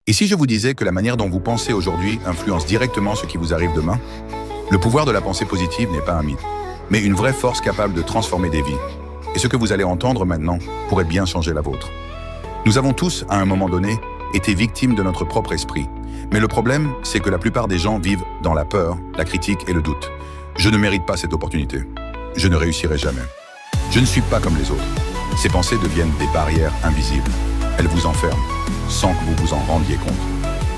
Et si je vous disais que la manière dont vous pensez aujourd'hui influence directement ce qui vous arrive demain? Le pouvoir de la pensée positive n'est pas un mythe, mais une vraie force capable de transformer des vies. Et ce que vous allez entendre maintenant pourrait bien changer la vôtre. Nous avons tous, à un moment donné, été victimes de notre propre esprit. Mais le problème, c'est que la plupart des gens vivent dans la peur, la critique et le doute. Je ne mérite pas cette opportunité. Je ne réussirai jamais. Je ne suis pas comme les autres. Ces pensées deviennent des barrières invisibles. Elles vous enferment, sans que vous vous en rendiez compte.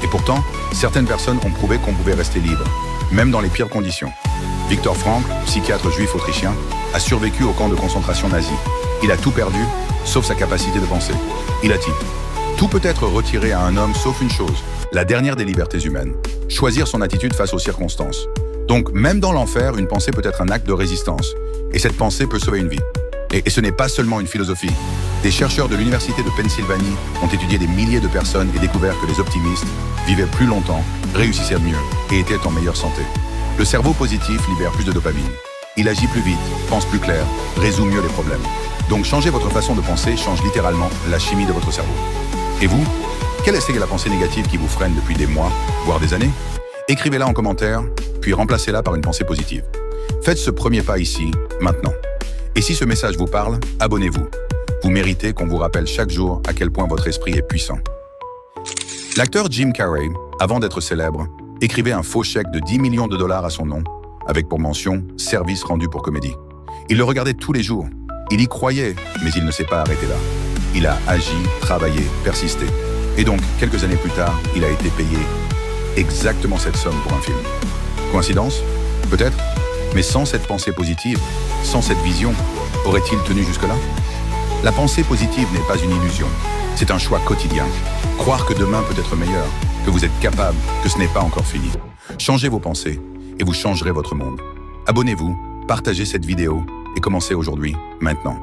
Et pourtant, certaines personnes ont prouvé qu'on pouvait rester libre, même dans les pires conditions. Viktor Frankl, psychiatre juif autrichien, a survécu au camp de concentration nazi. Il a tout perdu, sauf sa capacité de penser. Il a dit « Tout peut être retiré à un homme sauf une chose, la dernière des libertés humaines, choisir son attitude face aux circonstances. Donc, même dans l'enfer, une pensée peut être un acte de résistance, et cette pensée peut sauver une vie. Et ce n'est pas seulement une philosophie. Des chercheurs de l'Université de Pennsylvanie ont étudié des milliers de personnes et découvert que les optimistes vivaient plus longtemps, réussissaient mieux et étaient en meilleure santé. Le cerveau positif libère plus de dopamine. Il agit plus vite, pense plus clair, résout mieux les problèmes. Donc changer votre façon de penser change littéralement la chimie de votre cerveau. Et vous, quelle est la pensée négative qui vous freine depuis des mois, voire des années? Écrivez-la en commentaire, puis remplacez-la par une pensée positive. Faites ce premier pas ici, maintenant. Et si ce message vous parle, abonnez-vous. Vous méritez qu'on vous rappelle chaque jour à quel point votre esprit est puissant. L'acteur Jim Carrey, avant d'être célèbre, écrivait un faux chèque de 10 millions de dollars à son nom, avec pour mention « service rendu pour comédie ». Il le regardait tous les jours. Il y croyait, mais il ne s'est pas arrêté là. Il a agi, travaillé, persisté. Et donc, quelques années plus tard, il a été payé exactement cette somme pour un film. Coïncidence? Peut-être. Mais sans cette pensée positive, sans cette vision, aurait-il tenu jusque-là? La pensée positive n'est pas une illusion. C'est un choix quotidien. Croire que demain peut être meilleur, que vous êtes capable, que ce n'est pas encore fini. Changez vos pensées et vous changerez votre monde. Abonnez-vous, partagez cette vidéo et commencez aujourd'hui, maintenant.